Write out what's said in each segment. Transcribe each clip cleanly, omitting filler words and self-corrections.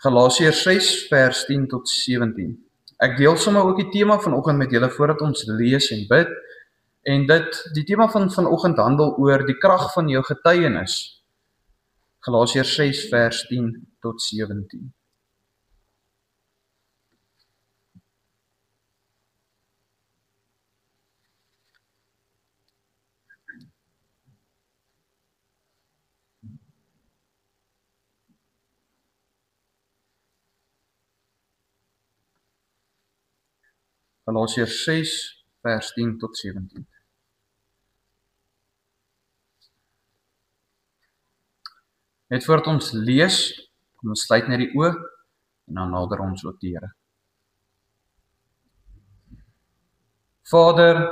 Galasiërs 6 vers 10 tot 17. Ek deel sommer ook die tema vanoggend met julle voordat ons lees en bid. En die tema van vanoggend handel oor die krag van jou getuienis. Galasiërs 6 vers 10 tot 17. Galasiërs 6 vers 10 tot 17. Net voordat ons lees, kom ons sluit net die oë en dan nader ons ook die Here. Vader,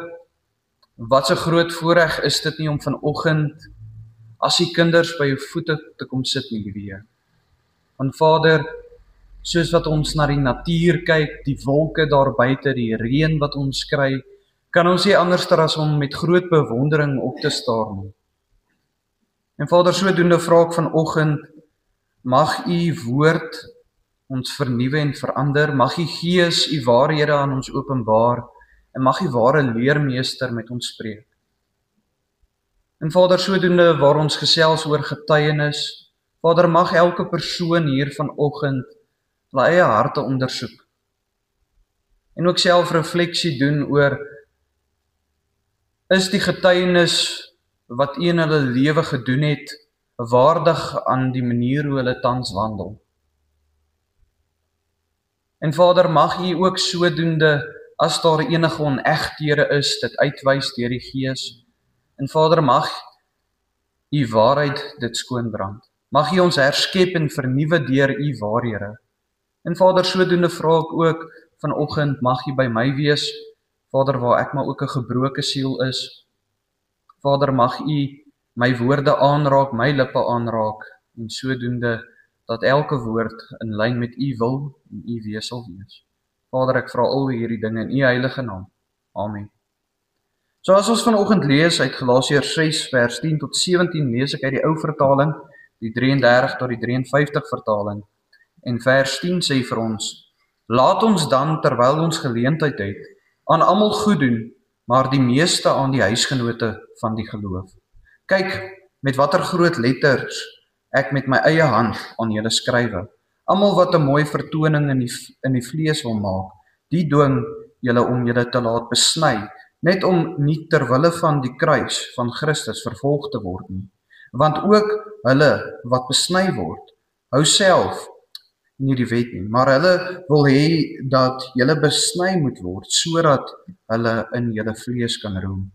wat 'n groot voorreg is dit nie om vanoggend as die kinders by jou voete te kom sit nie, liewe Heer. Want Vader, soos wat ons na die natuur kyk, die wolke daar buite, die reën wat ons kry, kan ons nie anders as om met groot bewondering op te staar nie. En Vader, sodoende vra ek vanoggend, mag u woord ons vernuwe en verander, mag u Gees u waarhede aan ons openbaar, en mag u ware leermeester met ons spreek. En Vader, sodoende waar ons gesels oor getuienis, Vader, mag elke persoon hier vanoggend hulle eie harte ondersoek. En ook self refleksie doen oor, is die getuienis wat u in hulle lewe gedoen het, waardig aan die manier hoe hulle tans wandel. En Vader, mag u ook sodoende, as daar enige onegthede is, dit uitwys deur die Gees. En Vader, mag u waarheid dit skoonbrand. Mag u ons herskep en vernuwe deur u waarhede. En Vader, sodoende vra ek ook vanoggend, mag u by my wees, Vader, waar ek maar ook 'n gebroke siel is. Vader, mag u my woorde aanraak, my lippe aanraak, en sodoende dat elke woord in lyn met u wil en u wees sal wees. Vader, ek vra al hierdie dinge in u heilige naam. Amen. So as ons vanoggend lees uit Galasiërs 6 vers 10 tot 17, lees ek uit die ou vertaling, die 33 tot die 53 vertaling. En vers 10 sê vir ons, laat ons dan, terwyl ons geleentheid het, aan almal goed doen, maar die meeste aan die huisgenote van die geloof. Kyk, met watter groot letters ek met my eie hand aan julle skrywe. Almal wat 'n mooi vertoning in die vlees wil maak, die dwing julle om julle te laat besny, net om nie ter wille van die kruis van Christus vervolg te word nie. Want ook hulle wat besny word, hou self nie die wet nie, maar hulle wil hê dat julle besny moet word, sodat hulle in julle vlees kan roem.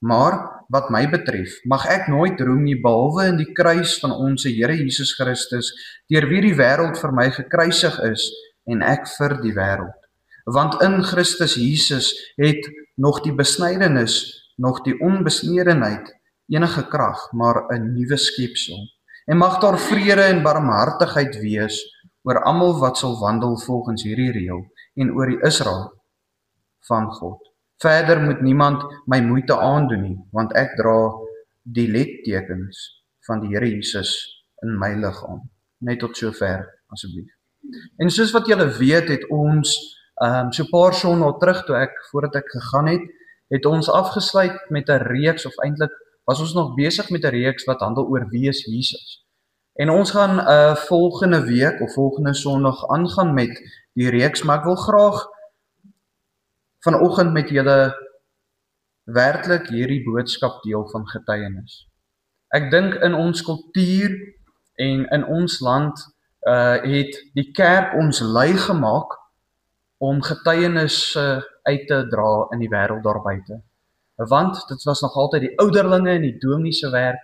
Maar wat my betref, mag ek nooit roem nie, behalwe in die kruis van ons Here Jesus Christus, deur wie die wêreld vir my gekruisig is, en ek vir die wêreld. Want in Christus Jesus het nog die besnydenis, nog die onbesnedenheid enige krag, maar 'n nuwe skepsel. En mag daar vrede en barmhartigheid wees oor almal wat sal wandel volgens hierdie reël, en oor die Israel van God. Verder moet niemand my moeite aandoen nie, want ek dra die lettekens van die Here Jesus in my liggaam. Net tot sover, asseblief. En soos wat julle weet, het ons so 'n paar sondae terug, voordat ek gegaan het ons afgesluit met 'n reeks, of eintlik was ons nog besig met 'n reeks wat handel oor wie is Jesus. En ons gaan volgende week of volgende Sondag aangaan met die reeks, maar ek wil graag vanoggend met julle werklik hierdie boodskap deel van getuienis. Ek dink in ons kultuur en in ons land het die kerk ons lui gemaak om getuienis uit te dra in die wêreld daar buite. Want dit was nog altyd die ouderlinge en die dominee se werk,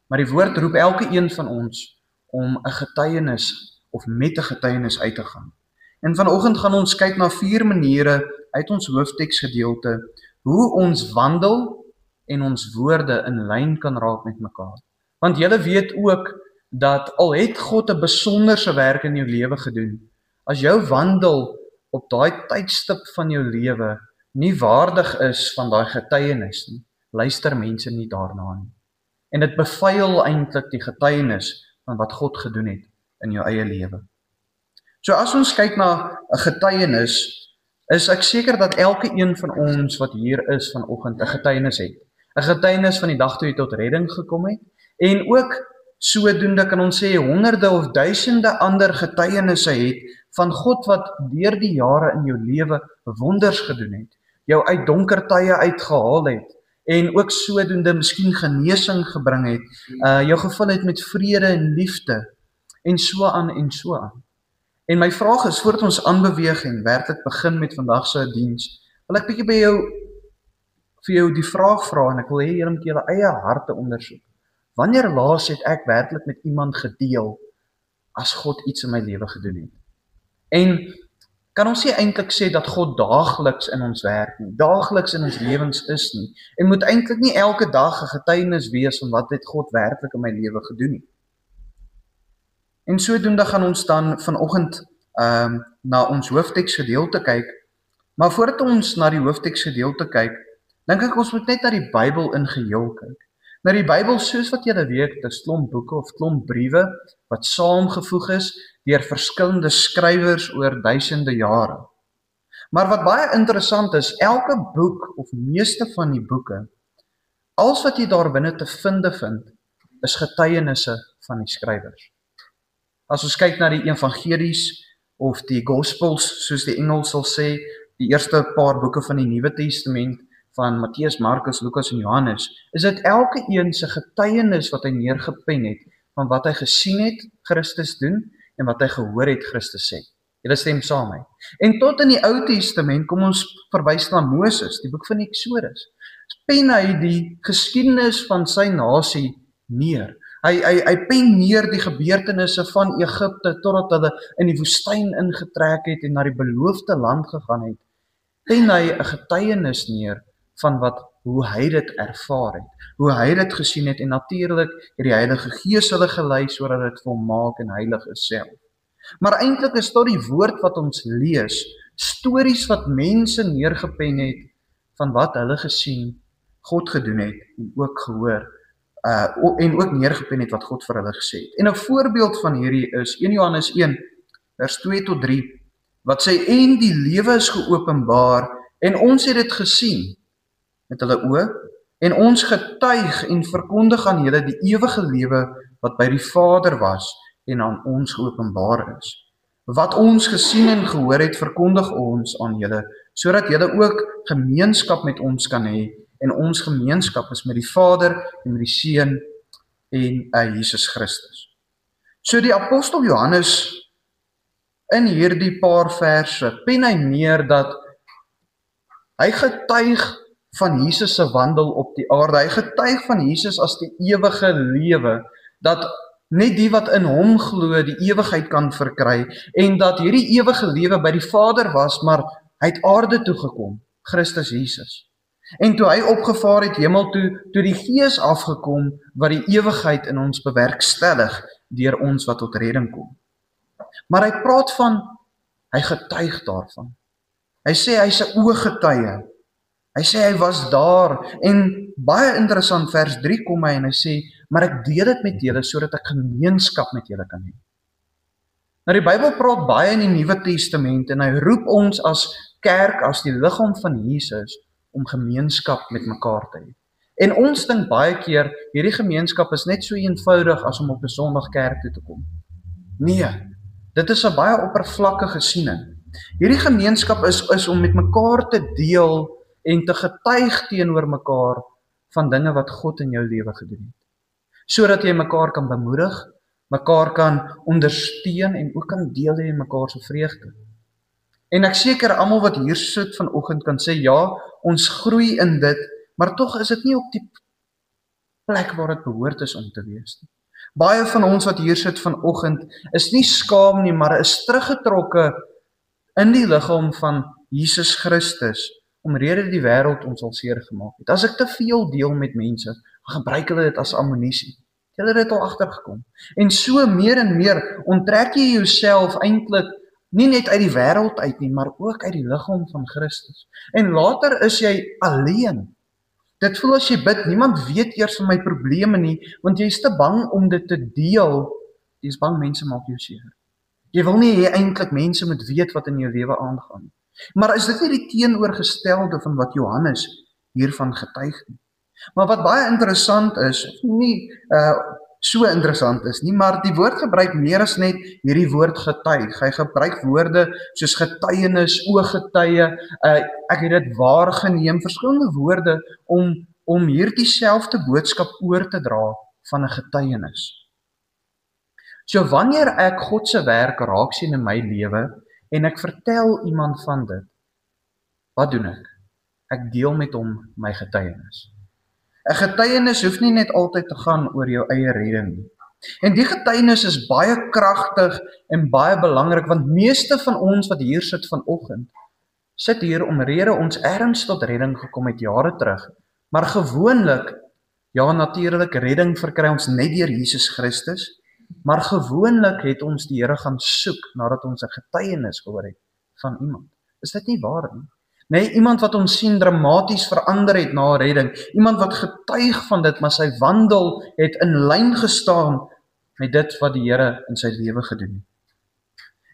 maar die woord roep elke een van ons om 'n getuienis of met 'n getuienis uit te gaan. En vanoggend gaan ons kyk na 4 maniere uit ons hoofteksgedeelte hoe ons wandel en ons woorde in lyn kan raak met mekaar. Want julle weet ook dat al het God 'n besonderse werk in jou lewe gedoen, as jou wandel op daai tydstip van jou lewe nie waardig is van daai getuienis nie, luister mense nie daarna nie. En dit bevuil eintlik die getuienis van wat God gedoen het in jou eie lewe. So as ons kyk na 'n getuienis, is ek seker dat elke een van ons wat hier is vanoggend 'n getuienis het. 'n Getuienis van die dag toe jy tot redding gekom het, en ook sodoende kan ons sê honderde of duisende ander getuienisse het van God wat deur die jare in jou lewe wonders gedoen het, jou uit donker tye uitgehaal het, en ook sodoende miskien genesing gebring het, jou gevul het met vrede en liefde, en so aan en so aan. En my vraag is, voordat ons aanbeweeg en werklik begin met vandag se diens, wil ek bietjie vir jou die vraag vra, en ek wil hê julle moet julle eie harte ondersoek. Wanneer laas het ek werklik met iemand gedeel as God iets in my lewe gedoen het? En kan ons nie eintlik sê dat God daagliks in ons werk nie, daagliks in ons lewens is nie, en moet eintlik nie elke dag 'n getuienis wees van wat het God werklik in my lewe gedoen nie. En sodoende gaan ons dan vanoggend na ons hoofteksgedeelte kyk, maar voordat ons na die hoofteksgedeelte kyk, dink ek ons moet net na die Bybel in geheel kyk. Nou die Bybel, soos wat julle weet, dit is klomp boeke of klomp briewe wat saamgevoeg is deur verskillende skrywers oor duisende jare. Maar wat baie interessant is, elke boek of meeste van die boeke, alles wat jy daar binne te vind, is getuienisse van die skrywers. As ons kyk na die evangelies of die gospels, soos die Engels sal sê, die eerste paar boeke van die Nuwe Testament, van Matteus, Markus, Lukas en Johannes, is dit elke een se getuienis wat hy neergepen het, van wat hy gesien het Christus doen, en wat hy gehoor het Christus sê. Julle stem saam met. En tot in die Ou Testament kom ons verwys na Moses, die boek van Eksodus. Pen hy die geskiedenis van sy nasie neer. Hy pen neer die gebeurtenisse van Egipte, totdat hulle in die woestyn ingetrek het en na die beloofde land gegaan het. Pen hy 'n getuienis neer van hoe hy dit ervaar het, hoe hy dit gesien het, en natuurlik het die Heilige Gees hulle gelei sodat dit volmaak en heilig is self. Maar eintlik is tot die woord wat ons lees, stories wat mense neergepen het van wat hulle gesien, God gedoen het en ook gehoor, en ook neergepen het wat God vir hulle gesê het. En 'n voorbeeld van hierdie is 1 Johannes 1 vers 2 tot 3 wat sê, en die lewe is geopenbaar en ons het dit gesien met hulle oë, en ons getuig en verkondig aan julle die ewige lewe wat by die Vader was en aan ons geopenbaar is. Wat ons gesien en gehoor het, verkondig ons aan julle, sodat julle ook gemeenskap met ons kan hê, en ons gemeenskap is met die Vader en met die Seun en Jesus Christus. So die apostel Johannes, in hierdie paar verse, pen hy neer dat hy getuig van Jesus se wandel op die aarde. Hy getuig van Jesus as die ewige lewe, dat net die wat in hom glo die ewigheid kan verkry, en dat hierdie ewige lewe by die Vader was, maar hy het aarde toe gekom, Christus Jesus. En toe hy opgevaar het hemel toe die Gees afgekom, wat die ewigheid in ons bewerkstellig, deur ons wat tot redding kom. Maar hy praat van, hy getuig daarvan. Hy sê hy's 'n ooggetuie. Hy sê hy was daar, en baie interessant, vers 3 kom hy en hy sê, maar ek deel dit met julle sodat ek gemeenskap met julle kan hê. Nou die Bybel praat baie in die Nuwe Testament en hy roep ons as kerk, as die liggaam van Jesus, om gemeenskap met mekaar te hê. En ons dink baie keer, hierdie gemeenskap is net so eenvoudig as om op 'n Sondag kerk toe te kom. Nee, dit is 'n baie oppervlakkige siening. Hierdie gemeenskap is om met mekaar te deel en te getuig teenoor mekaar van dinge wat God in jou lewe gedoen het. Sodat jy mekaar kan bemoedig, mekaar kan ondersteun en ook kan deel hê in mekaar se vreugde. En ek seker almal wat hier sit vanoggend kan sê, ja, ons groei in dit, maar tog is dit nie op die plek waar dit behoort is om te wees nie. Baie van ons wat hier sit vanoggend is nie skaam nie, maar is teruggetrokke in die liggaam van Jesus Christus, omrede die wêreld ons al seer gemaak het. As ek te veel deel met mense, gebruik hulle dit as ammunisie. Julle het dit al agtergekom. En so meer en meer onttrek jy jouself eintlik nie net uit die wêreld uit nie, maar ook uit die liggaam van Christus. En later is jy alleen. Dit voel as jy bid, niemand weet eers van my probleme nie, want jy is te bang om dit te deel. Jy is bang mense maak jou seer. Jy wil nie hê eintlik mense moet weet wat in jou lewe aangaan. Maar is dit nie die teenoorgestelde van wat Johannes hiervan getuig nie? Maar wat baie interessant is, nie so interessant is nie, maar die woord gebruik meer as net hierdie woord getuig. Hy gebruik woorde soos getuienis, ooggetuie, ek het dit waargeneem, verskillende woorde om hierdie selfde boodskap oor te dra van 'n getuienis. So wanneer ek God se werk raak sien in my lewe en ek vertel iemand van dit, wat doen ek? Ek deel met hom my getuienis. 'n Getuienis hoef nie net altyd te gaan oor jou eie redding nie. En die getuienis is baie kragtig en baie belangrik, want meeste van ons wat hier sit vanoggend, sit hier omrede ons erns tot redding gekom het jare terug. Maar gewoonlik, ja natuurlik, redding verkry ons net deur Jesus Christus, maar gewoonlik het ons die Here gaan soek nadat ons 'n getuienis gehoor het van iemand. Is dit nie waar nie? Nee, iemand wat ons sien dramaties verander het na redding, iemand wat getuig van dit, maar sy wandel het in lyn gestaan met dit wat die Here in sy lewe gedoen het.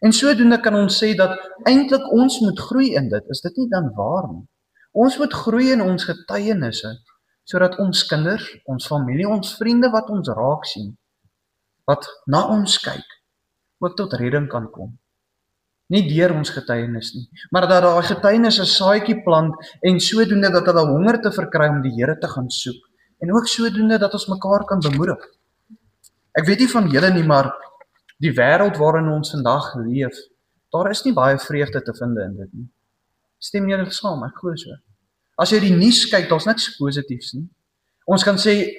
En sodoende kan ons sê dat eintlik ons moet groei in dit, is dit nie dan waar nie? Ons moet groei in ons getuienisse, sodat ons kinders, ons familie, ons vriende wat ons raak sien, wat na ons kyk, ook tot redding kan kom. Nie deur ons getuienis nie, maar dat daai getuienis 'n saadjie plant en sodoende dat hulle honger te verkry om die Here te gaan soek en ook sodoende dat ons mekaar kan bemoedig. Ek weet nie van julle nie, maar die wêreld waarin ons vandag leef, daar is nie baie vreugde te vind in dit nie. Stem julle saam? Ek glo so. As jy die nuus kyk, daar's niks positiefs nie. Ons kan sê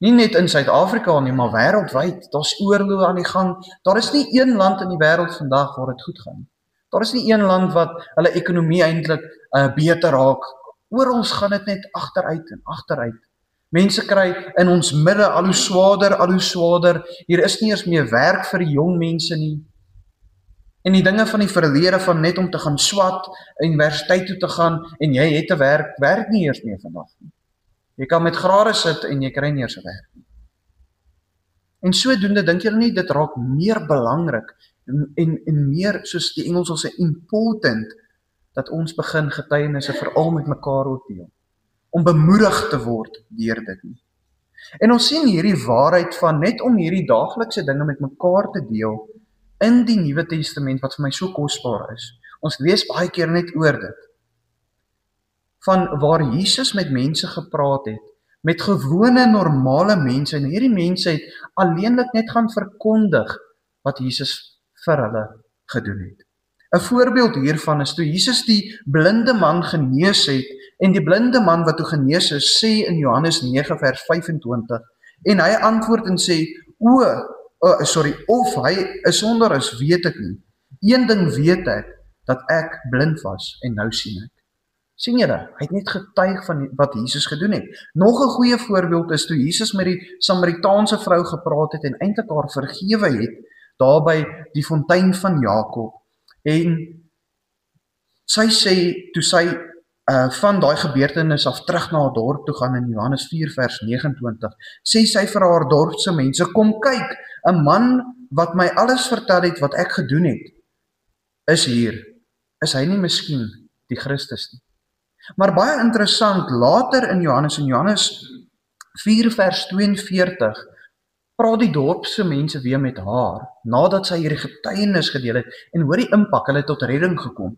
nie net in Suid-Afrika nie, maar wêreldwyd, daar's oorloë aan die gang. Daar is nie een land in die wêreld vandag waar dit goed gaan. Daar is nie een land wat hulle ekonomie eintlik beter raak. Oral gaan dit net agteruit en agteruit. Mense kry in ons midde al hoe swaarder, al hoe swaarder. Hier is nie eers meer werk vir die jong mense nie. En die dinge van die verlede van net om te gaan swat, universiteit toe te gaan en jy het 'n werk nie eers meer vandag nie. Jy kan met grade sit en jy kry nie eers 'n werk nie. En sodoende dink julle nie dit raak meer belangrik en meer soos die Engels sê important dat ons begin getuienisse veral met mekaar deel, om bemoedig te word deur dit nie. En ons sien hierdie waarheid van net om hierdie daaglikse dinge met mekaar te deel in die Nuwe Testament wat vir my so kosbaar is. Ons lees baie keer net oor dit. Van waar Jesus met mense gepraat het, met gewone normale mense, en hierdie mense het alleenlik net gaan verkondig wat Jesus vir hulle gedoen het. 'n Voorbeeld hiervan is toe Jesus die blinde man genees het, en die blinde man wat toe genees is, sê in Johannes 9 vers 25, en hy antwoord en sê, of hy 'n sondaar is, weet ek nie. Een ding weet ek, dat ek blind was, en nou sien ek. Sien julle, hy het net getuig van wat Jesus gedoen het. Nog 'n goeie voorbeeld is toe Jesus met die Samaritaanse vrou gepraat het en eintlik haar vergewe het, daar by die fontein van Jakob. En sy sê, toe sy van daai gebeurtenis af terug na haar dorp toe gaan in Johannes 4 vers 29, sê sy vir haar dorpse mense, kom kyk, 'n man wat my alles vertel het wat ek gedoen het, is hier. Is hy nie miskien die Christus nie? Maar baie interessant, later in Johannes 4 vers 42, praat die dorpse mense weer met haar, nadat sy hierdie getuienis gedeel het, en hoor die impak, hulle het tot redding gekom.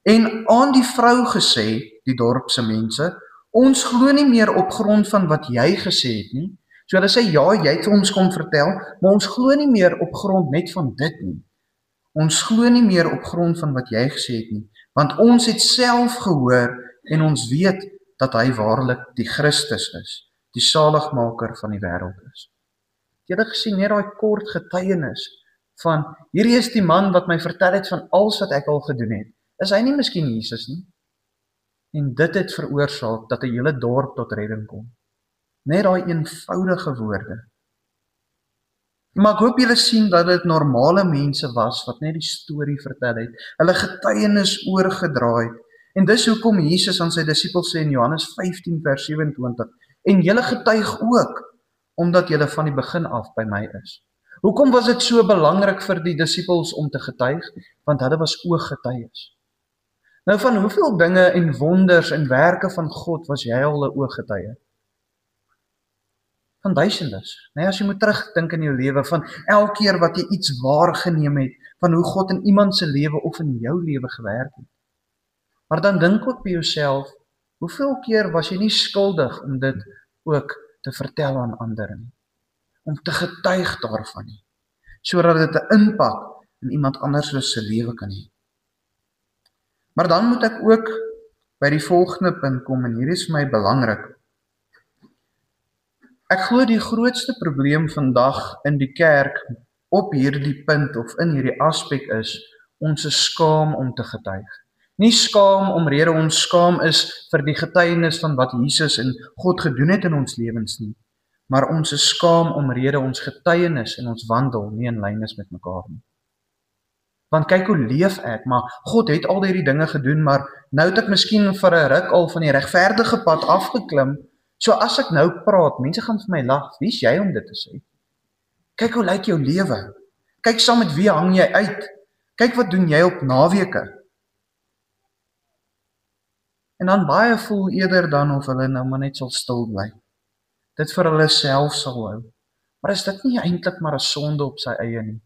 En aan die vrou gesê, die dorpse mense, ons glo nie meer op grond van wat jy gesê het nie. So hulle sê, ja, jy het vir ons kom vertel, maar ons glo nie meer op grond net van dit nie. Ons glo nie meer op grond van wat jy gesê het nie, want ons het self gehoor en ons weet dat hy waarlik die Christus is, die saligmaker van die wêreld is. Jy het gesien net daai kort getuienis van, hierdie is die man wat my vertel het van alles wat ek al gedoen het. Is hy nie miskien Jesus nie? En dit het veroorsaak dat 'n hele dorp tot redding kom. Net daai eenvoudige woorde. Maar ek hoop julle sien dat dit normale mense was wat net die storie vertel het, hulle getuienis oorgedra het. En dis hoekom Jesus aan sy disippels sê in Johannes 15 vers 27, en julle getuig ook, omdat julle van die begin af by my is. Hoekom was dit so belangrik vir die disippels om te getuig? Want hulle was ooggetuies. Nou van hoeveel dinge en wonders en werke van God was jy al 'n ooggetuie? Van duisendes. Nee, as jy moet terugdink in jou lewe, van elke keer wat jy iets waargeneem het, van hoe God in iemand se lewe of in jou lewe gewerk het. Maar dan dink ook by jouself, hoeveel keer was jy nie skuldig om dit ook te vertel aan ander nie? Om te getuig daarvan nie, sodat dit 'n impak in iemand anders se lewe kan hê. Maar dan moet ek ook by die volgende punt kom, en hier is vir my belangrik. Ek glo die grootste probleem vandag in die kerk op hierdie punt of in hierdie aspek is, ons is skaam om te getuig. Nie skaam omrede ons skaam is vir die getuienis van wat Jesus en God gedoen het in ons lewens nie, maar ons is skaam omrede ons getuienis en ons wandel nie in lyn is met mekaar nie. Want kyk hoe leef ek, maar God het al hierdie dinge gedoen, maar nou het ek miskien vir 'n ruk al van die regverdige pad afgeklim. So as ek nou praat, mense gaan vir my lag. Wie is jy om dit te sê? Kyk hoe lyk jou lewe. Kyk saam met wie hang jy uit. Kyk wat doen jy op naweke. En dan baie voel eerder dan of hulle nou maar net sal stil bly. Dit vir hulle self sal hou. Maar is dit nie eintlik maar 'n sonde op sy eie nie?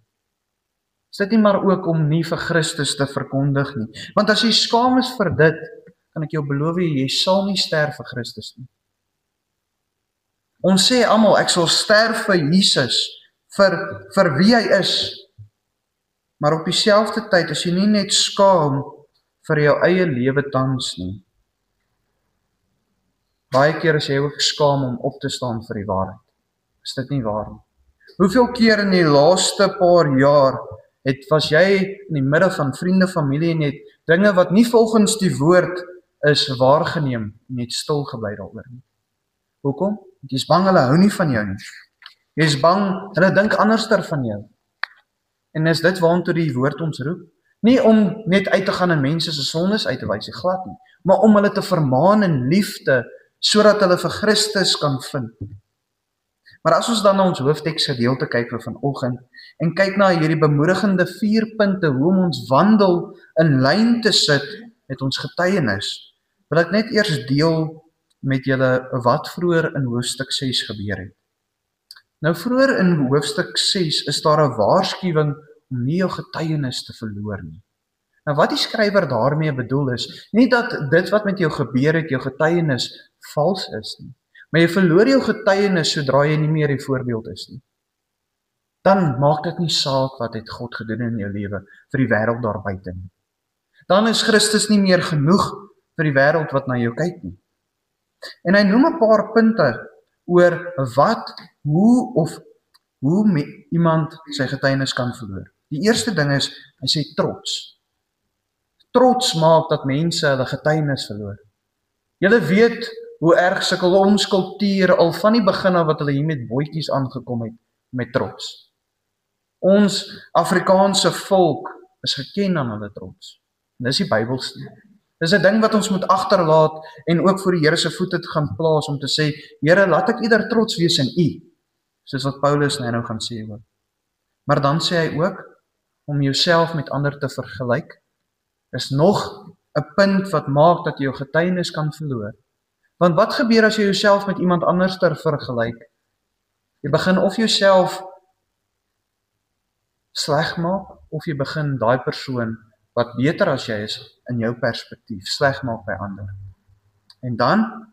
Is dit nie maar ook om nie vir Christus te verkondig nie? Want as jy skaam is vir dit, kan ek jou beloof jy sal nie sterf vir Christus nie. Ons sê almal, ek sal sterf vir Jesus, vir wie hy is. Maar op dieselfde tyd, as jy nie net skaam vir jou eie lewe tans nie. Baie keer is jy ook skaam om op te staan vir die waarheid. Is dit nie waar nie? Hoeveel keer in die laaste paar jaar was jy in die midde van vriende, familie en het dinge wat nie volgens die woord is waargeneem en het stil gebly daaroor nie? Hoekom? Jy is bang hulle hou nie van jou nie. Jy is bang hulle dink anderster van jou. En is dit waartoe die woord ons roep? Nie om net uit te gaan en mense se sondes uit te wys, glad nie, maar om hulle te vermaan in liefde sodat hulle vir Christus kan vind. Maar as ons dan na ons hoofteks gedeelte kyk vir vanoggend en kyk na hierdie bemoedigende 4 punte hoe om ons wandel in lyn te sit met ons getuienis, wil ek net eers deel met julle wat vroeër in hoofstuk 6 gebeur het. Nou vroeër in hoofstuk 6 is daar 'n waarskuwing om nie jou getuienis te verloor nie. Nou wat die skrywer daarmee bedoel is, nie dat dit wat met jou gebeur het, jou getuienis vals is nie, maar jy verloor jou getuienis sodra jy nie meer die voorbeeld is nie. Dan maak dit nie saak wat het God gedoen in jou lewe vir die wêreld daar buite nie. Dan is Christus nie meer genoeg vir die wêreld wat na jou kyk nie. En hy noem 'n paar punte oor hoe iemand sy getuienis kan verloor. Die eerste ding is, hy sê trots. Trots maak dat mense hulle getuienis verloor. Julle weet hoe erg sukkel ons kultuur al van die begin af wat hulle hier met bootjies aangekom het met trots. Ons Afrikaanse volk is geken aan hulle trots. En dis die Bybels. Dis 'n ding wat ons moet agterlaat en ook voor die Here se voete te gaan plaas om te sê, Here, laat ek ieder trots wees in U, soos wat Paulus nou gaan sê ook. Maar dan sê hy ook, om jouself met ander te vergelyk, is nog 'n punt wat maak dat jy jou getuienis kan verloor. Want wat gebeur as jy jouself met iemand anders vergelyk? Jy begin of jouself sleg maak, of jy begin daai persoon wat beter as jy is in jou perspektief sleg maak by ander. En dan,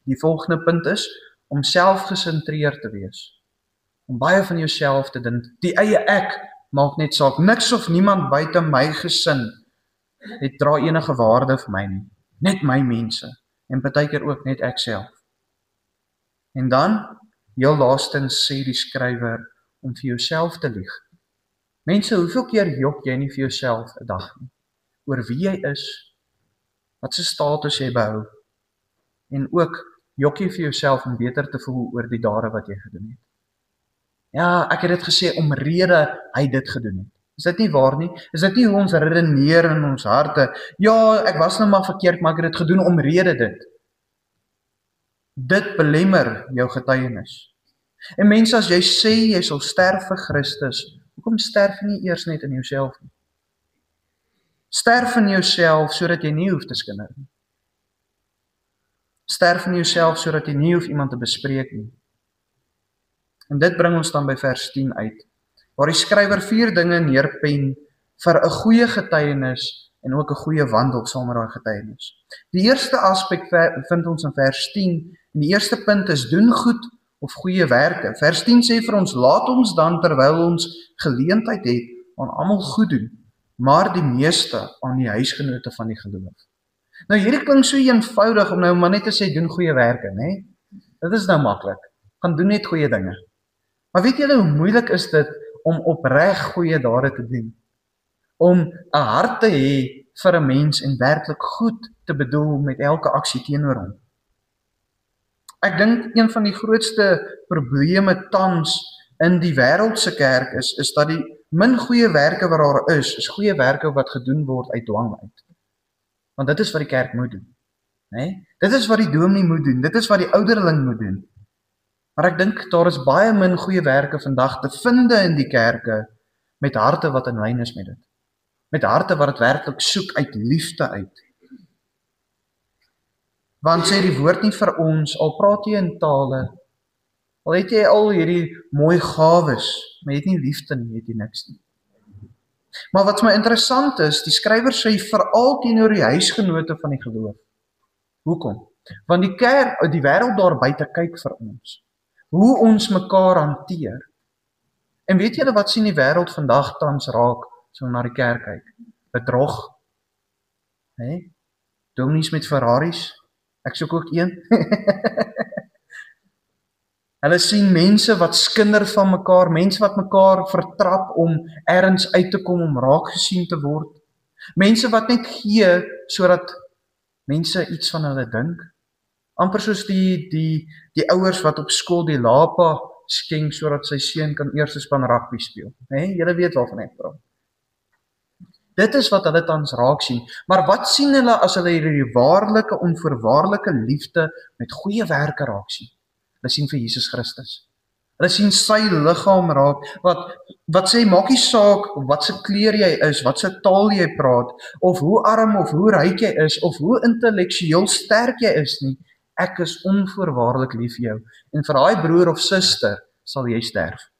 die volgende punt is, om selfgesentreerd te wees. Om baie van jouself te dink, die eie ek maak net saak, niks of niemand buite my gesin het dra enige waarde vir my nie, net my mense, en partykeer ook net ek self. En dan, heel laastens sê die skrywer, om vir jouself te lieg. Mense, hoeveel keer jok jy nie vir jouself 'n dag nie, oor wie jy is, wat se status jy behou, en ook jok jy vir jouself om beter te voel oor die dade wat jy gedoen het. Ja, ek het dit gesê omrede hy dit gedoen het. Is dit nie waar nie? Is dit nie hoe ons redeneer in ons harte? Ja, ek was nou maar verkeerd, maar ek het dit gedoen omrede dit. Dit belemmer jou getuienis. En mense, as jy sê jy sal sterf vir Christus, hoekom sterf jy nie eers net in jouself nie? Sterf in jouself sodat jy nie hoef te skinder nie. Sterf in jouself sodat jy nie hoef iemand te bespreek nie. En dit bring ons dan by vers 10 uit, waar die skrywer 4 dinge neerpen vir 'n goeie getuienis en ook 'n goeie wandel saam met daai getuienis. Die eerste aspek vind ons in vers 10, en die eerste punt is doen goed of goeie werke. Vers 10 sê vir ons, laat ons dan terwyl ons geleentheid het aan almal goed doen, maar die meeste aan die huisgenote van die geloof. Nou hierdie klink so eenvoudig om nou maar net te sê doen goeie werke, né? Dit is nou maklik. Gaan doen net goeie dinge. Maar weet julle hoe moeilik is dit om opreg goeie dade te doen? Om 'n hart te hê vir 'n mens en werklik goed te bedoel met elke aksie teenoor hom. Ek dink een van die grootste probleme tans in die wêreldse kerk is dat die min goeie werke wat daar is goeie werke wat gedoen word uit dwang uit. Want dit is wat die kerk moet doen. Nee? Dit is wat die dominee moet doen, dit is wat die ouderling moet doen. Maar ek dink daar is baie min goeie werke vandag te vind in die kerke met harte wat in lyn is met dit. Met harte wat dit werklik soek uit liefde uit. Want sê die woord nie vir ons, al praat jy in tale, al het jy al hierdie mooi gawes, maar jy het nie liefde nie, het jy niks nie. Maar wat my interessant is, die skrywer sê veral teenoor die huisgenote van die geloof. Hoekom? Want die kerk, die wêreld daar buite kyk vir ons. Hoe ons mekaar hanteer. En weet julle wat sien die wêreld vandag tans raak, so na die kerk kyk? Bedrog. Nee? Dominees met Ferraris. Ek soek ook een. Hulle sien mense wat skinder van mekaar, mense wat mekaar vertrap om ergens uit te kom, om raak gesien te word. Mense wat net gee, sodat mense iets van hulle dink. Amper soos die ouers wat op skool die lapa skenk, sodat sy seun kan eerste span rugby speel. Nee, julle weet waarvan ek praat. Dit is wat hulle tans raak sien. Maar wat sien hulle as hulle hierdie waarlike, onvoorwaardelike liefde met goeie werke raak sien? Hulle sien vir Jesus Christus. Hulle sien sy liggaam raak, wat sê, maak nie saak wat se kleur jy is, wat se taal jy praat, of hoe arm of hoe ryk jy is, of hoe intellektueel sterk jy is nie, ek is onvoorwaardelik lief vir jou, en vir daai broer of suster sal jy sterf.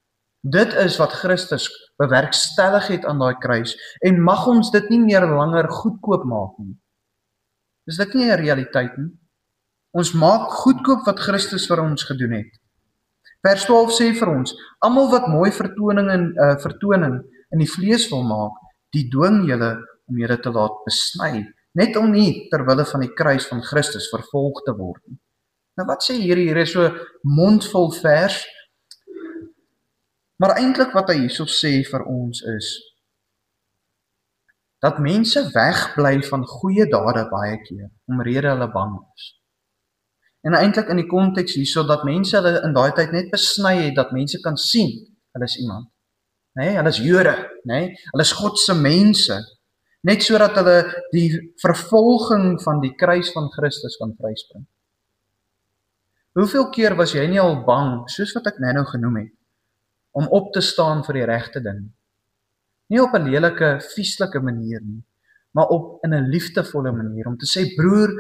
Dit is wat Christus bewerkstellig het aan daai kruis, en mag ons dit nie meer langer goedkoop maak nie. Is dit nie 'n realiteit nie? Ons maak goedkoop wat Christus vir ons gedoen het. Vers 12 sê vir ons, almal wat mooi vertoning in die vlees wil maak, die dwing julle om julle te laat besny, net om nie terwille van die kruis van Christus vervolg te word nie. Nou wat sê hier is so mondvol vers, maar eintlik wat hy hierso sê vir ons is, dat mense wegbly van goeie dade baie keer, omrede hulle bang is. En eintlik in die konteks hierso, dat mense hulle in daai tyd net besny het, dat mense kan sien, hulle is iemand. Nee, hulle is Jode, nee, hulle is God se mense, net sodat hulle die vervolging van die kruis van Christus kan vryspring. Hoeveel keer was jy nie al bang, soos wat ek nou genoem het, om op te staan vir die regte ding? Nie op 'n lelike, vieslike manier nie, maar op in 'n liefdevolle manier, om te sê, broer,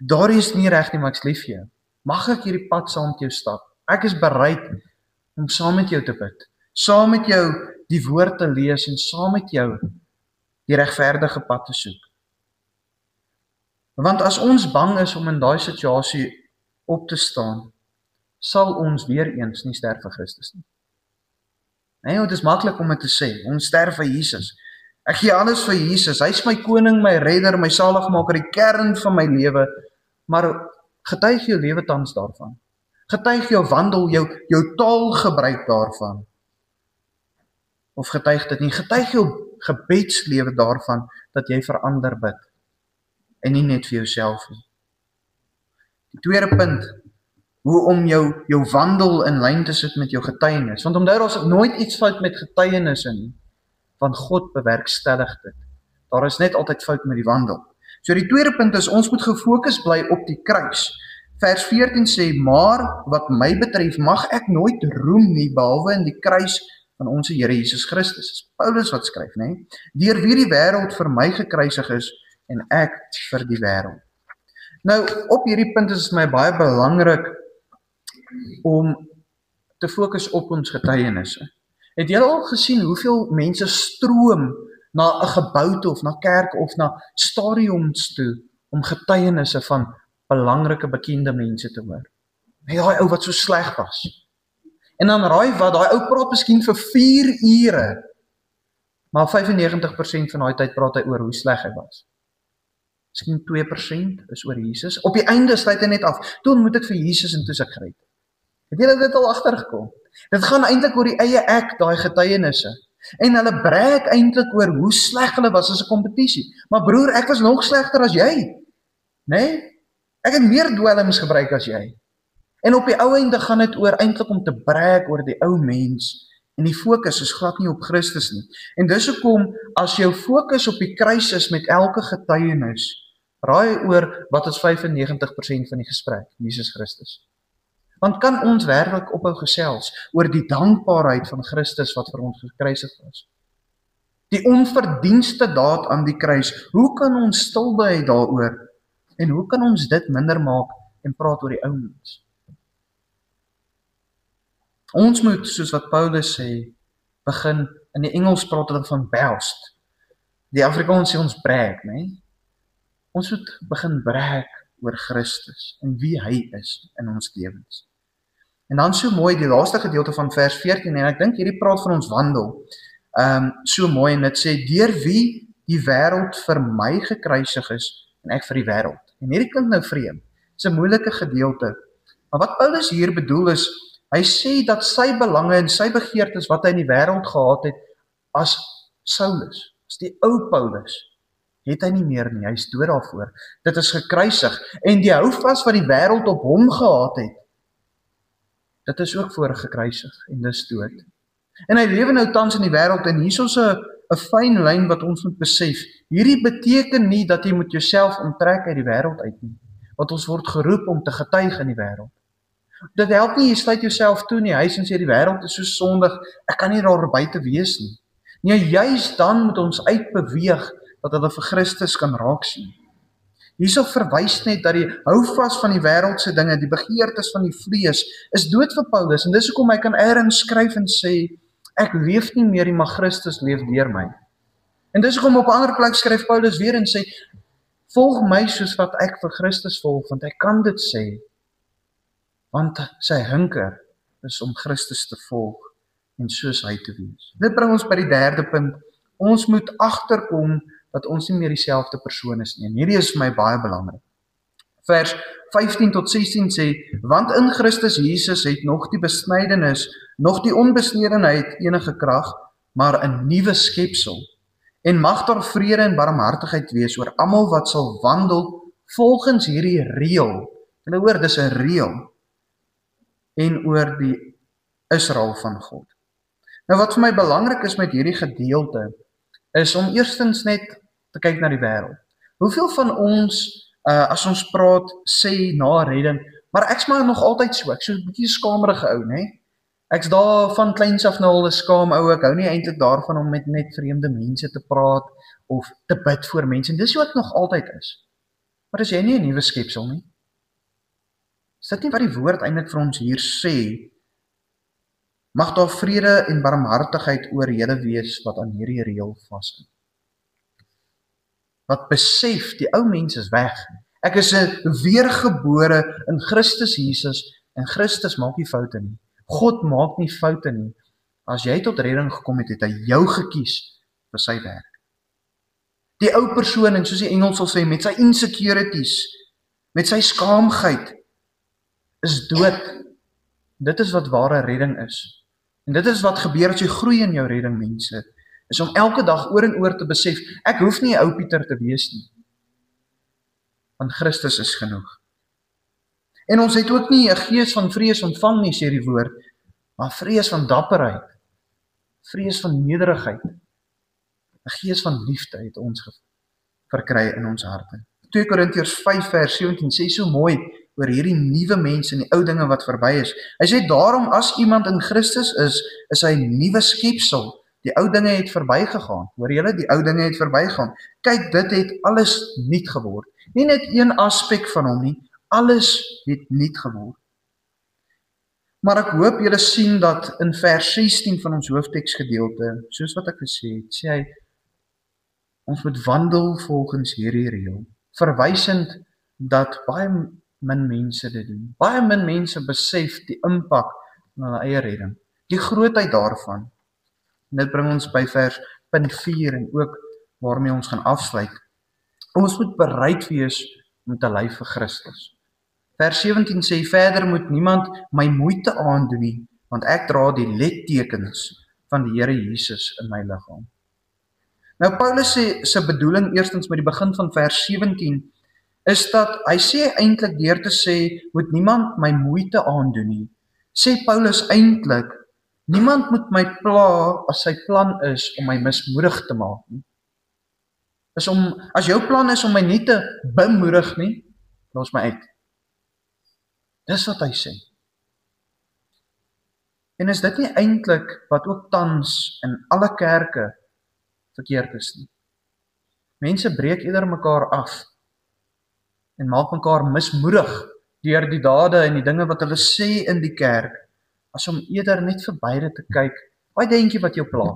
daar is nie reg nie, maar ek's lief vir jou. Mag ek hierdie pad saam met jou stap? Ek is bereid om saam met jou te bid, saam met jou die woord te lees en saam met jou die regverdige pad te soek. Want as ons bang is om in daai situasie op te staan, sal ons weer eens nie sterf vir Christus nie. Nee, dit is maklik om dit te sê, ons sterf vir Jesus. Ek gee alles vir Jesus, hy is my koning, my redder, my saligmaker, die kern van my lewe, maar getuig jou lewe tans daarvan. Getuig jou wandel, jou taalgebruik daarvan. Of getuig dit nie, getuig jou gebedslewe daarvan, dat jy vir ander bid, en nie net vir jouself nie. Die tweede punt, hoe om jou wandel in lyn te sit met jou getuienis, want onthou, daar is nooit iets fout met getuienisse nie, want God bewerkstellig dit. Daar is net altyd fout met die wandel. So die tweede punt is, ons moet gefokus bly op die kruis. Vers 14 sê, maar wat my betref, mag ek nooit roem nie, behalwe in die kruis van ons Here Jesus Christus. Dis Paulus wat skryf, né? Deur wie die wêreld vir my gekruisig is, en ek vir die wêreld. Nou, op hierdie punt is dit my baie belangrik om te fokus op ons getuienisse. Het julle al gesien hoeveel mense stroom na 'n gebou toe, of na kerk, of na stadions toe, om getuienisse van belangrike bekende mense te hoor? Hey, daai ou wat so sleg was. En dan raai wat, daai ou praat miskien vir 4 ure, maar 95% van daai tyd praat hy oor hoe sleg hy was. Miskien 2% is oor Jesus. Op die einde sluit hy net af. Toe ontmoet ek vir Jesus en toe is ek gered. Het julle dit al agtergekom? Dit gaan eintlik oor die eie ek, daai getuienisse. En hulle brag eintlik oor hoe sleg hulle was as 'n kompetisie. Maar broer, ek was nog slegter as jy. Né? Ek het meer dwelms gebruik as jy. En op die ou einde gaan dit oor eintlik om te brag oor die ou mens. En die fokus is glad nie op Christus nie. En dis hoekom as jou fokus op die kruis is met elke getuienis, raai oor wat is 95% van die gesprek, Jesus Christus. Want kan ons werklik ophou gesels oor die dankbaarheid van Christus wat vir ons gekruisig was? Die onverdienste daad aan die kruis, hoe kan ons stil bly daaroor? En hoe kan ons dit minder maak en praat oor die ou mens? Ons moet, soos wat Paulus sê, begin, in die Engels praat hulle van boast. Die Afrikaans sê ons brag, né? Ons moet begin brag oor Christus en wie hy is in ons lewens. En dan so mooi, die laaste gedeelte van vers 14, en ek dink hierdie praat van ons wandel, so mooi, en dit sê, deur wie die wêreld vir my gekruisig is, en ek vir die wêreld. En hierdie klink nou vreemd, dit is 'n moeilike gedeelte, maar wat Paulus hier bedoel is, hy sê dat sy belange en sy begeertes wat hy in die wêreld gehad het, as Saulus, as die ou Paulus, het hy nie meer nie, hy is dood daarvoor. Dit is gekruisig, en die houvas wat die wêreld op hom gehad het, dit is ook voor gekruisig, en dis dood. En hy lewe nou tans in die wêreld, en hier is ons 'n fyn lyn wat ons moet besef. Hierdie beteken nie dat jy moet jouself onttrek uit die wêreld uit nie, want ons word geroep om te getuig in die wêreld. Dit help nie, jy sluit jouself toe in die huis en sê die wêreld is so sondig, ek kan nie daar buite wees nie. Nee, juist dan moet ons uitbeweeg dat hulle vir Christus kan raak sien. Hierso verwys net dat die houvas van die wêreldse dinge, die begeertes van die vlees, is dood vir Paulus, en dis hoekom hy kan ergens skryf en sê, ek leef nie meer nie, maar Christus leef deur my. En dis hoekom op 'n ander plek skryf Paulus weer en sê, volg my soos wat ek vir Christus volg, want hy kan dit sê, want sy hunker is om Christus te volg en soos hy te wees. Dit bring ons by die derde punt. Ons moet agterkom dat ons nie meer dieselfde persoon is nie. En hierdie is vir my baie belangrik. Vers 15 tot 16 sê, want in Christus Jesus het nog die besnydenis, nog die onbesnedenheid enige krag, maar 'n nuwe skepsel. En mag daar vrede en barmhartigheid wees oor almal wat sal wandel volgens hierdie reël. Julle hoor, dis 'n reël. En oor die Israel van God. Nou wat vir my belangrik is met hierdie gedeelte, is om eerstens net te kyk na die wêreld. Hoeveel van ons, as ons praat, sê na redding, maar ek's maar nog altyd so, ek so 'n bietjie skamerige ou, né? Ek's daar van kleins af nou al 'n skaam ou, ek hou nie eintlik daarvan om met net vreemde mense te praat, of te bid vir mense, en dis hoe ek nog altyd is. Maar is jy nie 'n nuwe skepsel nie? Is dit nie wat die woord eintlik vir ons hier sê? Mag daar vrede en barmhartigheid oor julle wees wat aan hierdie reël vashou. Wat besef, die ou mens is weg. Ek is 'n weergebore in Christus Jesus, en Christus maak nie foute nie. God maak nie foute nie. As jy tot redding gekom het, het hy jou gekies vir sy werk. Die ou persoon, en soos die Engels sal sê, met sy insecurities, met sy skaamheid, is dood. Dit is wat ware redding is. En dit is wat gebeur as jy groei in jou redding, mense, is om elke dag oor en oor te besef, ek hoef nie 'n ou Pieter te wees nie, want Christus is genoeg. En ons het ook nie 'n gees van vrees ontvang nie, sê die woord, maar vrees van dapperheid, vrees van nederigheid, 'n gees van liefde het ons verkry in ons harte. 2 Korintiërs 5 vers 17 sê so mooi oor hierdie nuwe mens en die ou dinge wat verby is. Hy sê daarom as iemand in Christus is hy 'n nuwe skepsel. Die ou dinge het verbygegaan. Hoor julle, die ou dinge het verbygegaan. Kyk, dit het alles nuut geword. Nie net een aspek van hom nie, alles het nuut geword. Maar ek hoop julle sien dat in vers 16 van ons hoofteksgedeelte, soos wat ek gesê het, sê hy, ons moet wandel volgens hierdie reël, verwysend dat baie min mense dit doen. Baie min mense besef die impak van hulle eie redding, die grootheid daarvan. En dit bring ons by vers punt 4 en ook waarmee ons gaan afsluit. Ons moet bereid wees om te ly vir Christus. Vers 17 sê verder moet niemand my moeite aandoen nie, want ek dra die lettekens van die Here Jesus in my liggaam. Nou Paulus se bedoeling eerstens met die begin van vers 17 is dat hy sê eintlik deur te sê moet niemand my moeite aandoen nie. Sê Paulus eintlik niemand moet my pla as sy plan is om my mismoedig te maak nie. As jou plan is om my nie te bemoedig nie, los my uit. Dis wat hy sê. En is dit nie eintlik wat ook tans in alle kerke verkeerd is nie? Mense breek eerder mekaar af en maak mekaar mismoedig deur die dade en die dinge wat hulle sê in die kerk, as om eerder net vir beide te kyk, wat dink jy wat jou pla?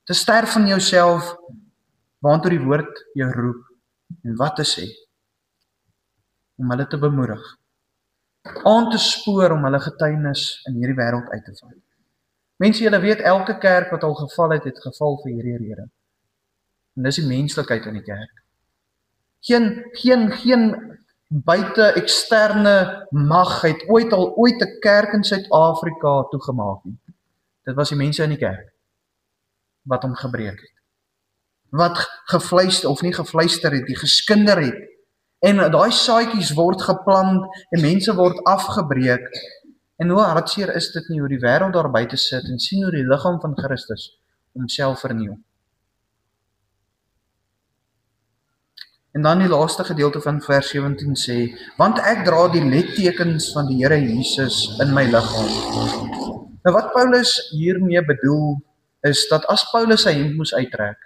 Te sterf van jouself, waantoe die woord jou roep, en wat te sê, om hulle te bemoedig, aan te spoor om hulle getuienis in hierdie wêreld uit te val. Mense, julle weet, elke kerk wat al geval het geval vir hierdie rede. En dis die menslikheid in die kerk. Geen buite eksterne mag het ooit 'n kerk in Suid-Afrika toegemaak nie. Dit was die mense in die kerk wat hom gebreek het. Wat gefluister of nie gefluister het, die geskinder het. En daai saadjies word geplant en mense word afgebreek. En hoe hartseer is dit nie hoe die wêreld daar buite sit en sien hoe die liggaam van Christus homself verniel. En dan die laaste gedeelte van vers 17 sê, want ek dra die lettekens van die Here Jesus in my liggaam. Nou wat Paulus hiermee bedoel, is dat as Paulus sy hemp moes uittrek,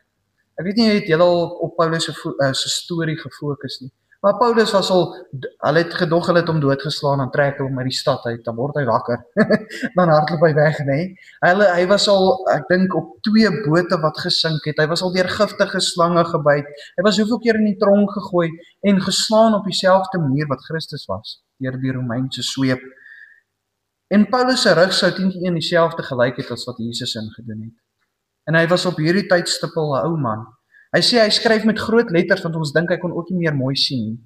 ek weet nie, het julle al op Paulus se storie gefokus nie, maar Paulus was hulle het gedog hulle het hom doodgeslaan, dan trek hy hom uit die stad uit, dan word hy wakker, dan hardloop hy weg, nee. Hy was al, ek dink, op 2 bote wat gesink het, hy was al deur giftige slange gebyt, hy was hoeveel keer in die tronk gegooi, en geslaan op dieselfde manier wat Christus was, deur die Romeinse sweep. En Paulus se rug sou teen dieselfde gelyk het as wat Jesus ingedoen het. En hy was op hierdie tydstippel 'n ou man. Hy sê hy skryf met groot letters want ons dink hy kon ook nie meer mooi sien nie.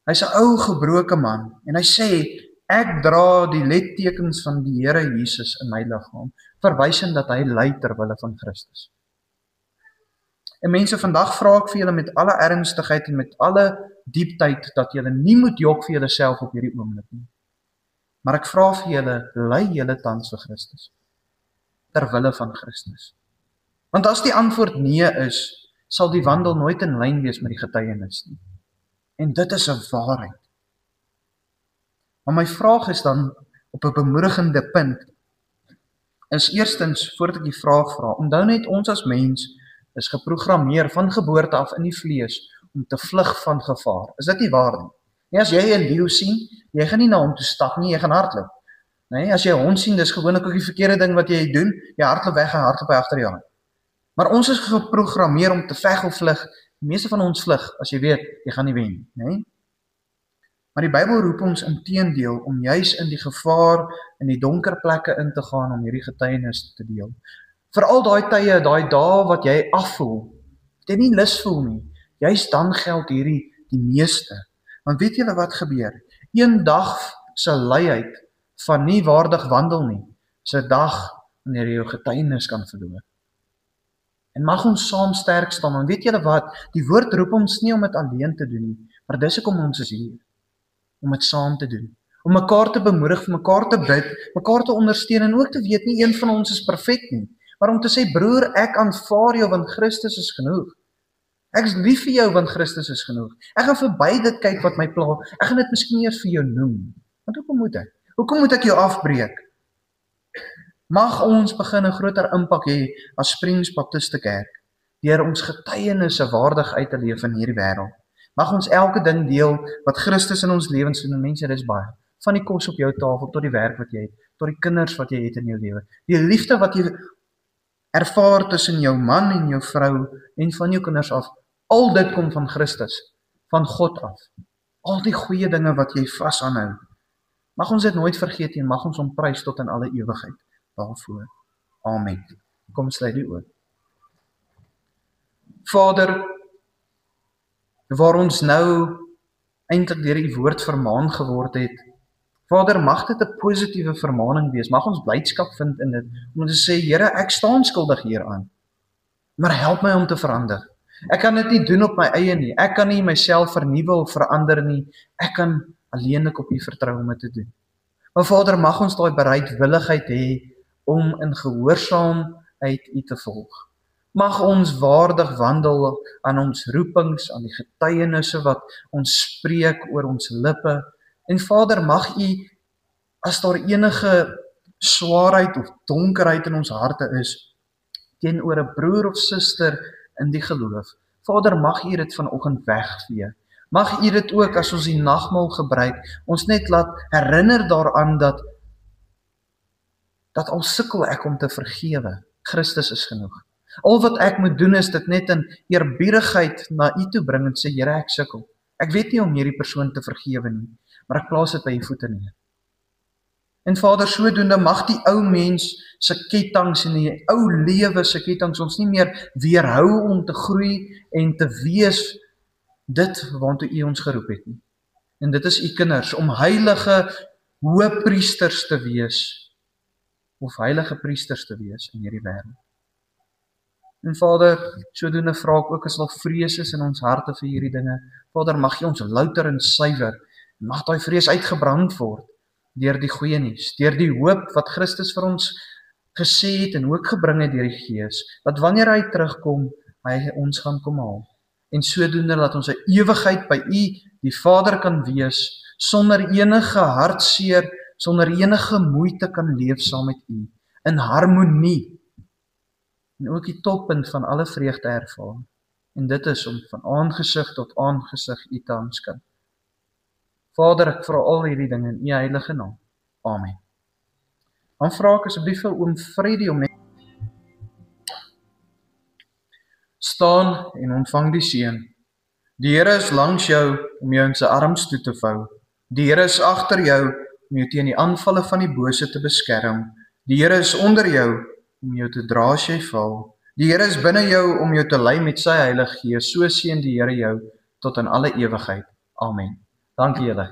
Hy's 'n ou gebroke man en hy sê ek dra die lettekens van die Here Jesus in my liggaam, verwysend dat hy ly ter wille van Christus. En mense, vandag vra ek vir julle met alle ernstigheid en met alle dieptheid dat julle nie moet jok vir julleself op hierdie oomblik nie. Maar ek vra vir julle, ly julle tans vir Christus, ter wille van Christus. Want as die antwoord nee is, sal die wandel nooit in lyn wees met die getuienis nie. En dit is 'n waarheid. Maar my vraag is dan, op 'n bemoedigende punt, is eerstens, voordat ek die vraag vra, onthou net ons as mens is geprogrammeer van geboorte af in die vlees om te vlug van gevaar. Is dit nie waar nie? Nee, as jy 'n leeu sien, jy gaan nie na hom toe stap nie, jy gaan hardloop. Nee, as jy 'n hond sien, dis gewoonlik ook die verkeerde ding wat jy doen, jy hardloop weg en hardloop agter jou aan. Maar ons is geprogrammeer om te veg of vlug. Die meeste van ons vlug, as jy weet, jy gaan nie wen, nee? Maar die Bybel roep ons inteendeel om juis in die gevaar, in die donker plekke in te gaan om hierdie getuienis te deel. Veral daai tye, daai dae wat jy afvoel, wat jy nie lus voel nie, juis dan geld hierdie die meeste. Want weet julle wat gebeur? Een dag se luiheid van nie waardig wandel nie, is 'n dag wanneer jy jou getuienis kan verloor. En mag ons saam sterk staan, en weet julle wat, die woord roep ons nie om dit alleen te doen nie, maar dis hoekom ons is hier, om dit saam te doen, om mekaar te bemoedig, vir mekaar te bid, mekaar te ondersteun, en ook te weet, nie een van ons is perfek nie, maar om te sê, broer, ek aanvaar jou, want Christus is genoeg. Ek is lief vir jou want Christus is genoeg. Ek gaan verby dit kyk wat my pla. Ek gaan dit miskien eers vir jou noem. Want hoekom moet ek? Hoekom moet ek jou afbreek? Mag ons begin 'n groter impak hê as Springs Baptiste Kerk deur ons getuienisse waardig uit te leef in hierdie wêreld. Mag ons elke ding deel wat Christus in ons lewens doen. En mense, dis baie. Van die kos op jou tafel tot die werk wat jy het, tot die kinders wat jy het in jou lewe. Die liefde wat jy ervaar tussen jou man en jou vrou en van jou kinders af. Al dit kom van Christus, van God af. Al die goeie dinge wat jy vas aanhou. Mag ons dit nooit vergeet en mag ons hom prys tot in alle ewigheid daarvoor. Amen. Kom sluit die oë. Vader, waar ons nou eintlik deur u woord vermaan geword het, Vader, mag dit 'n positiewe vermaaning wees. Mag ons blydskap vind in dit om te sê, Here, ek staan skuldig hieraan. Maar help my om te verander. Ek kan dit nie doen op my eie nie. Ek kan nie myself vernuwe of verander nie. Ek kan alleenlik op u vertrou om dit te doen. Maar Vader, mag ons daai bereidwilligheid hê om in gehoorsaamheid u te volg. Mag ons waardig wandel aan ons roepings, aan die getuienisse wat ons spreek oor ons lippe. En Vader, mag u, as daar enige swaarheid of donkerheid in ons harte is, teenoor 'n broer of suster in die geloof, Vader, mag u dit vanoggend wegvee. Mag u dit ook, as ons die nagmaal gebruik, ons net laat herinner daaraan dat al sukkel ek om te vergewe, Christus is genoeg. Al wat ek moet doen is dit net in eerbiedigheid na u toe bring en sê, Here, ek sukkel. Ek weet nie om hierdie persoon te vergewe nie, maar ek plaas dit by u voete neer. En Vader, sodoende mag die ou mens se ketTINGS en die ou lewe se ketTINGS ons nie meer weerhou om te groei en te wees dit waartoe u ons geroep het nie. En dit is u kinders, om heilige hoëpriesters te wees, of heilige priesters te wees in hierdie wêreld. En Vader, sodoende vra ek ook as daar vrees is in ons harte vir hierdie dinge, Vader, mag jy ons louter en suiwer, mag daai vrees uitgebrand word deur die goeie nuus, deur die hoop wat Christus vir ons gesê het en ook gebring het deur die Gees, dat wanneer hy terugkom, hy ons gaan kom haal. En sodoende laat ons 'n ewigheid by u, die Vader, kan wees, sonder enige hartseer, sonder enige moeite kan leef saam met u, in harmonie, en ook die toppunt van alle vreugde ervaar. En dit is om van aangesig tot aangesig u te aanskou. Vader, ek vra al hierdie dinge in u heilige naam. Amen. Dan vra ek asseblief vir oom Freddy om net staan en ontvang die seën. Die Here is langs jou om jou in sy arms toe te vou. Die Here is agter jou om jou teen die aanvalle van die bose te beskerm. Die Here is onder jou om jou te dra as jy val. Die Here is binne jou om jou te lei met sy Heilige Gees. So seën die Here jou tot in alle ewigheid. Amen. Dankie julle.